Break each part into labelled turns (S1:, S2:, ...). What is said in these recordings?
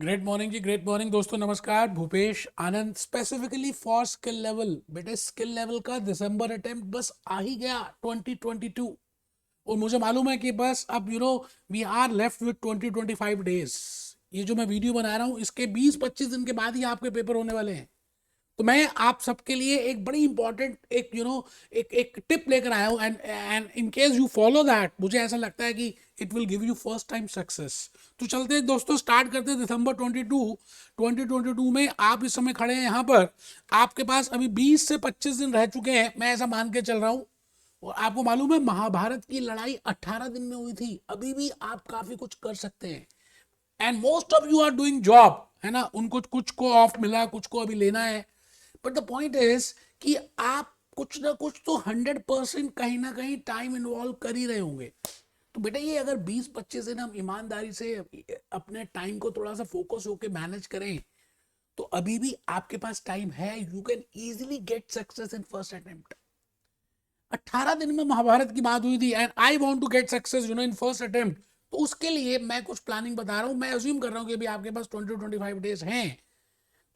S1: Great morning जी, great morning दोस्तों। नमस्कार, भूपेश आनंद specifically for skill level. बेटे स्किल लेवल का दिसंबर अटेम्प्ट बस आ ही गया 2022। और मुझे मालूम है कि बस अब we are left with 20-25 days. ये जो मैं वीडियो बना रहा हूँ इसके 20-25 दिन के बाद ही आपके पेपर होने वाले हैं। तो मैं आप सबके लिए एक बड़ी इंपॉर्टेंट एक एक टिप लेकर आया हूँ। And in case you follow that, मुझे ऐसा लगता है कि it will give you first time success. तो चलते हैं दोस्तों, स्टार्ट करते हैं दिसंबर 2022 में। आप इस समय खड़े हैं यहाँ पर, आपके पास अभी 20 से 25 दिन रह चुके हैं, मैं ऐसा मान के चल रहा हूँ। और आपको मालूम है महाभारत की लड़ाई 18 दिन में हुई थी। अभी भी आप काफी कुछ कर सकते हैं। And most of you are doing job, है ना। उनको कुछ को ऑफ मिला, कुछ को अभी लेना है। बट द पॉइंट इज कि आप कुछ ना कुछ तो 100% कहीं ना कहीं टाइम इन्वॉल्व कर ही रहे होंगे। तो बेटा ये अगर 20-25 दिन हम ईमानदारी से अपने टाइम को थोड़ा सा फोकस होकर मैनेज करें तो अभी भी आपके पास टाइम है। You can easily get success in first attempt. 18 दिन में महाभारत की बात हुई थी and I want to get success in first attempt. तो उसके लिए मैं कुछ प्लानिंग बता रहा हूं। मैं अज्यूम कर रहा हूं कि अभी आपके पास 20-25 डेज हैं।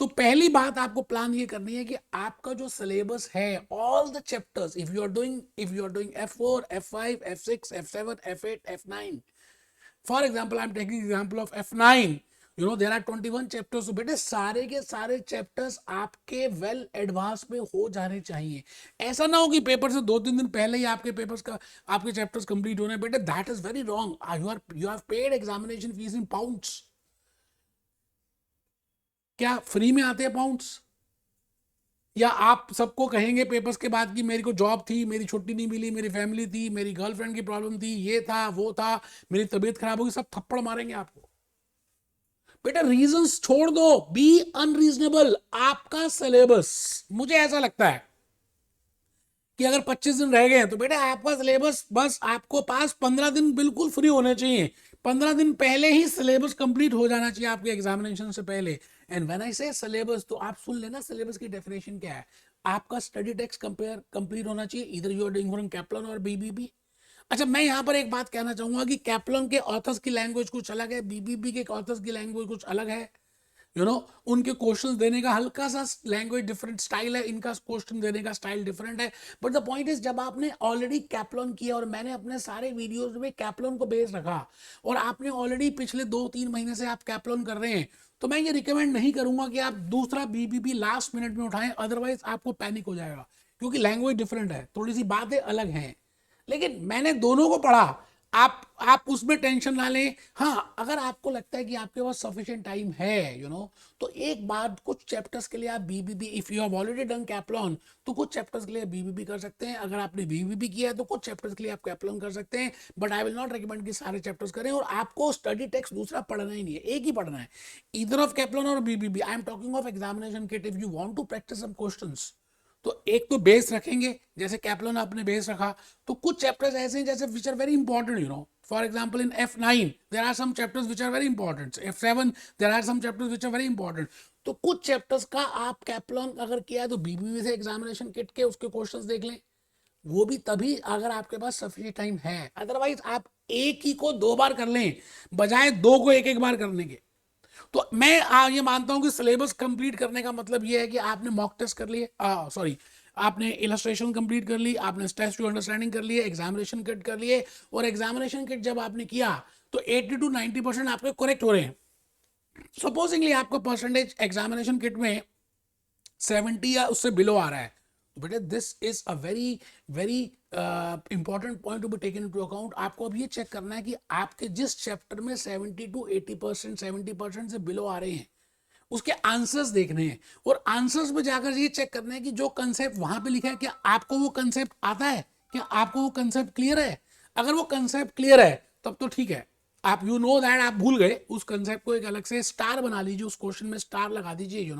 S1: तो पहली बात आपको प्लान ये करनी है कि आपका जो सिलेबस है, all the chapters, if you are doing F4, F5, F6, F7, F8, F9, for example I am taking example of F9, there are 21 chapters. बेटे सारे के सारे चैप्टर्स आपके वेल एडवांस में हो जाने चाहिए। ऐसा ना हो कि पेपर से 2-3 दिन पहले ही आपके चैप्टर्स कंप्लीट होने। बेटे that is very wrong. You have paid examination fees in pounds. क्या फ्री में आते हैं पाउंड्स? या आप सबको कहेंगे पेपर्स के बाद कि मेरे को जॉब थी, मेरी छुट्टी नहीं मिली, मेरी फैमिली थी, मेरी गर्लफ्रेंड की प्रॉब्लम थी, ये था वो था, मेरी तबीयत खराब होगी, सब थप्पड़ मारेंगे आपको। बेटा रीजंस छोड़ दो, बी अनरीजनेबल। आपका सिलेबस, मुझे ऐसा लगता है कि अगर 25 दिन रह गए हैं तो बेटा आपका सिलेबस, बस आपको पास 15 दिन बिल्कुल फ्री होने चाहिए। 15 दिन पहले ही सिलेबस कंप्लीट हो जाना चाहिए आपके एग्जामिनेशन से पहले। एंड व्हेन आई से सिलेबस, तो आप सुन लेना सिलेबस की डेफिनेशन क्या है। आपका स्टडी टेक्स्ट कंपेयर कंप्लीट होना चाहिए, इधर you are doing from Kaplan और बीबीबी। अच्छा, मैं यहाँ पर एक बात कहना चाहूंगा कि कैप्लन के ऑथर्स की लैंग्वेज कुछ अलग है, बीबीबी के ऑथर्स की लैंग्वेज कुछ अलग है। उनके क्वेश्चंस देने का हल्का सा लैंग्वेज डिफरेंट स्टाइल है, इनका क्वेश्चन देने का स्टाइल डिफरेंट है। बट द पॉइंट इज, जब आपने ऑलरेडी कैप्लॉन किया और मैंने अपने सारे वीडियोस में कैप्लॉन को बेस रखा और आपने ऑलरेडी पिछले 2-3 महीने से आप कैप्लॉन कर रहे हैं, तो मैं ये रिकमेंड नहीं करूंगा कि आप दूसरा बीबीबी लास्ट मिनट में उठाएं, अदरवाइज आपको पैनिक हो जाएगा। क्योंकि लैंग्वेज डिफरेंट है, थोड़ी सी बातें अलग हैं। लेकिन मैंने दोनों को पढ़ा। आप उसमें टेंशन ना लें। हाँ, अगर आपको लगता है कि आपके पास सफिशिएंट टाइम है, तो एक बार कुछ चैप्टर्स के लिए आप BBB, if you have already done Kaplan, तो कुछ चैप्टर्स के लिए बीबीबी कर सकते हैं। अगर आपने बीबीबी किया है तो कुछ चैप्टर्स के लिए आप कैप्लॉन कर सकते हैं। But I will not recommend कि सारे चैप्टर्स करें। और आपको स्टडी टेक्स्ट दूसरा पढ़ना ही नहीं है, एक ही पढ़ना है, इधर ऑफ कैप्लॉन और BPP. I am talking of examination kit. If you want to practise some questions, तो एक तो बेस रखेंगे, जैसे कैप्लन आपने बेस रखा। तो कुछ चैप्टर्स ऐसे हैं जैसे which are very important, for example in F9 there are some chapters which are very important, F7 there are some chapters which are very important. तो कुछ चैप्टर्स का आप कैप्लॉन अगर किया है तो बीबीबी से एग्जामिनेशन किट के उसके क्वेश्चंस देख लें। वो भी तभी अगर आपके पास सफिशिएंट टाइम है। अदरवाइज आप एक ही को 2 बार कर लें बजाय 2 को एक एक बार करने के। तो मैं ये मानता हूं कि सिलेबस कंप्लीट करने का मतलब ये है कि आपने मॉक टेस्ट कर लिए, सॉरी, आपने इलस्ट्रेशन कंप्लीट कर ली, आपने टेस्ट टू अंडरस्टैंडिंग कर लिए, एग्जामिनेशन किट कर लिए। और एग्जामिनेशन किट जब आपने किया तो 80-90% आपके करेक्ट हो रहे हैं। सपोजिंगली आपका परसेंटेज एग्जामिनेशन किट में 70 या उससे बिलो आ रहा है, तो बेटे this is a very very important point to be taken into account. आपको अब ये चेक करना है कि आपके जिस चैप्टर में 70-80%, 70% से बिलो आ रहे हैं, उसके आंसर्स देखने हैं। और आंसर्स में जाकर ये चेक करना है कि जो कंसेप्ट वहां पे लिखा है, क्या आपको वो कंसेप्ट आता है, क्या आपको वो कंसेप्ट क्लियर है। अगर वो कंसेप्ट क्लियर है तब तो ठीक है, आप दैट आप भूल गए उस कंसेप्ट को, एक अलग से स्टार बना लीजिए, उस क्वेश्चन में स्टार लगा दीजिए।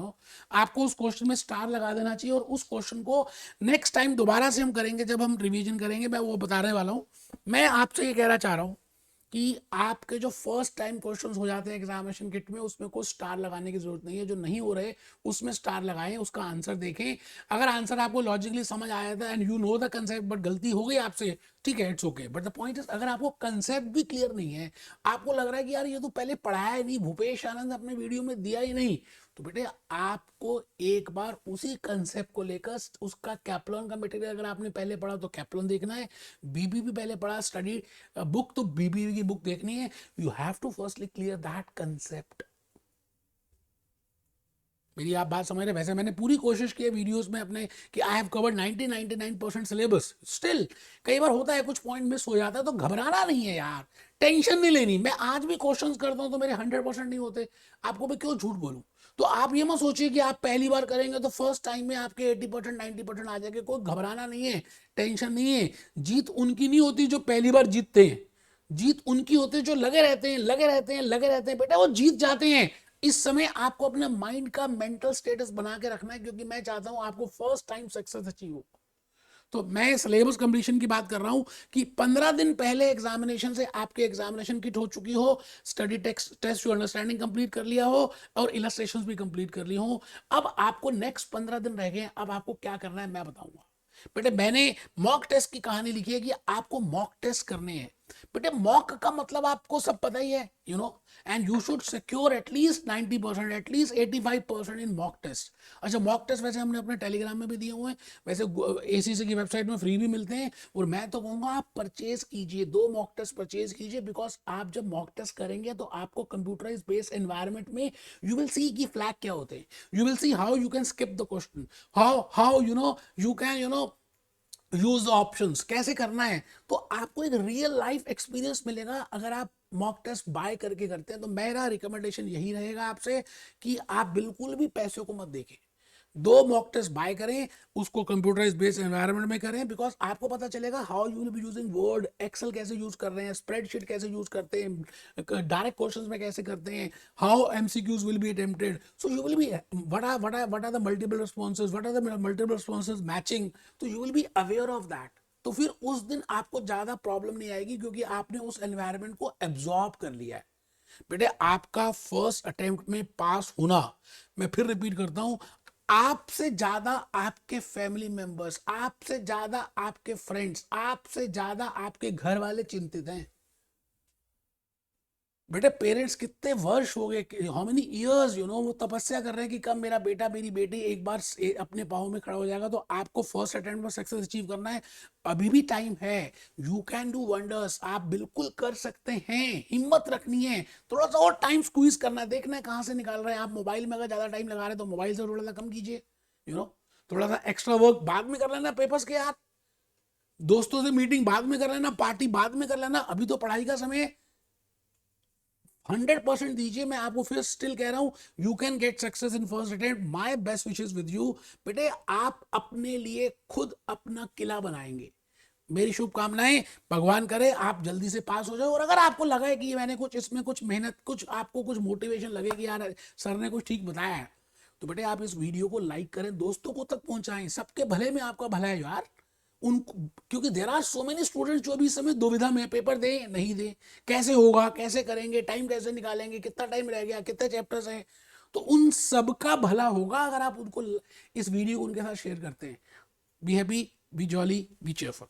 S1: आपको उस क्वेश्चन में स्टार लगा देना चाहिए। और उस क्वेश्चन को नेक्स्ट टाइम दोबारा से हम करेंगे, जब हम रिवीजन करेंगे, मैं वो बताने वाला हूं। मैं आपसे ये कहना चाह रहा हूं कि आपके जो फर्स्ट टाइम क्वेश्चंस हो जाते हैं एग्जामिनेशन किट में, उसमें कोई स्टार लगाने की जरूरत नहीं है। जो नहीं हो रहे उसमें स्टार लगाएं, उसका आंसर देखें। अगर आंसर आपको लॉजिकली समझ आया था and you know the concept but गलती हो गई आपसे, ठीक है, it's okay. But the point is, अगर आपको कंसेप्ट भी क्लियर नहीं है, आपको लग रहा है कि यार ये तो पहले पढ़ाया ही नहीं, भूपेश आनंद अपने वीडियो में दिया ही नहीं, तो बेटे आपको एक बार उसी कंसेप्ट को लेकर उसका कैप्लॉन का मटेरियल अगर आपने पहले पढ़ा तो कैप्लॉन देखना है, बीबीबी पहले पढ़ा स्टडी बुक तो बीबीबी की बुक देखनी है। You have to firstly clear that concept. मेरी आप बात समझ रहे हैं? वैसे मैंने पूरी कोशिश की है वीडियोस में अपने कि I have covered 99% syllabus. Still कई बार होता है कुछ पॉइंट मिस हो जाता है, तो घबराना नहीं है यार, टेंशन नहीं लेनी। मैं आज भी क्वेश्चंस करता हूं तो मेरे 100% नहीं होते, आपको मैं क्यों झूठ बोलूं? तो आप ये मत सोचिए कि आप पहली बार करेंगे तो फर्स्ट टाइम में आपके 80% 90% आ जाएंगे। कोई घबराना नहीं है, टेंशन नहीं है। जीत उनकी नहीं होती जो पहली बार जीतते हैं, जीत उनकी होती है जो लगे रहते हैं, लगे रहते हैं, लगे रहते हैं। बेटा वो जीत जाते हैं। इस समय आपको अपने माइंड का मेंटल स्टेटस बना के रखना है, क्योंकि मैं चाहता हूं आपको फर्स्ट टाइम सक्सेस अचीव हो। तो मैं सिलेबस कंप्लीशन की बात कर रहा हूं कि 15 दिन पहले एग्जामिनेशन से आपके एग्जामिनेशन किट हो चुकी हो, study test your understanding complete कर लिया हो और इलस्ट्रेशंस भी कंप्लीट कर ली हो। अब आपको नेक्स्ट 15 दिन रह गए। अब आपको क्या करना है मैं बताऊंगा। बेटे मैंने मॉक टेस्ट की कहानी लिखी है कि आपको मॉक टेस्ट करने हैं। बेटे मॉक का मतलब आपको सब पता ही है, you know, and you should secure at least 90%, at least 85% in mock test. अच्छा, मॉक टेस्ट वैसे हमने अपने टेलीग्राम में भी दिए हुए हैं, वैसे एसीसी की वेबसाइट में फ्री भी मिलते हैं। और मैं तो कहूँगा आप परचेज कीजिए, 2 मॉक टेस्ट परचेज कीजिए, बिकॉज आप जब मॉक टेस्ट करेंगे तो आपको कंप्यूटराइज बेस्ड एनवायरमेंट में यू विल सी की फ्लैग क्या होते हैं, you will see how you can skip the question, how you know you can use the options, कैसे करना है। तो आपको एक रियल लाइफ एक्सपीरियंस मिलेगा अगर आप मॉक टेस्ट बाय करके करते हैं। तो मेरा रिकमेंडेशन यही रहेगा आपसे कि आप बिल्कुल भी पैसों को मत देखें, 2 मॉक टेस्ट बाय करें, उसको कंप्यूटराइज बेस्ड एनवायरनमेंट में करें, बिकॉज आपको पता चलेगा how you will be using Word, Excel कैसे यूज कर रहे हैं, स्प्रेडशीट कैसे यूज करते हैं, डायरेक्ट क्वेश्चंस में कैसे करते हैं, how MCQs will be attempted. So you will be what are the multiple responses, what are the multiple responses matching, तो you will be aware of that. तो फिर उस दिन आपको ज्यादा प्रॉब्लम नहीं आएगी, क्योंकि आपने उस एनवायरनमेंट को एब्जॉर्ब कर लिया है। बेटे आपका फर्स्ट अटेम्प्ट में पास होना, मैं फिर रिपीट करता हूं, आपसे ज्यादा आपके फैमिली मेंबर्स, आपसे ज्यादा आपके फ्रेंड्स, आपसे ज्यादा आपके घर वाले चिंतित हैं। बेटे पेरेंट्स कितने वर्ष हो गए, हाउ मेनी इयर्स, वो तपस्या कर रहे हैं कि कब मेरा बेटा मेरी बेटी एक बार अपने पाँव में खड़ा हो जाएगा। तो आपको फर्स्ट अटेम्प्ट में सक्सेस अचीव करना है, अभी भी टाइम है। यू कैन डू वंडर्स, आप बिल्कुल कर सकते हैं, हिम्मत रखनी है। थोड़ा सा और टाइम स्क्वीज करना है, देखना है कहाँ से निकाल रहे हैं आप। मोबाइल में अगर ज्यादा टाइम लगा रहे हैं तो मोबाइल से थोड़ा सा कम कीजिए, थोड़ा सा एक्स्ट्रा वर्क बाद में कर लेना पेपर्स के यार, दोस्तों से मीटिंग बाद में कर लेना, पार्टी बाद में कर लेना, अभी तो पढ़ाई का समय है। 100% दीजिए। मैं आपको फिर स्टिल कह रहा हूं, you can get success in first attempt, my best wishes with you. बेटे आप अपने लिए खुद अपना किला बनाएंगे, मेरी शुभकामनाएं। भगवान करे आप जल्दी से पास हो जाओ। और अगर आपको लगा है कि मैंने कुछ इसमें कुछ मेहनत, कुछ आपको कुछ मोटिवेशन लगे कि यार सर ने कुछ ठीक बताया है, तो बेटे आप इस वीडियो को लाइक करें, दोस्तों को तक पहुंचाएं। सबके भले में आपका भला है यार, उनको, क्योंकि there are so many students जो अभी इस समय दुविधा में, पेपर दें नहीं दें, कैसे होगा, कैसे करेंगे, टाइम कैसे निकालेंगे, कितना टाइम रह गया, कितने चैप्टर्स हैं। तो उन सब का भला होगा अगर आप उनको इस वीडियो को उनके साथ शेयर करते हैं। Be happy, B jolly, B cheerful.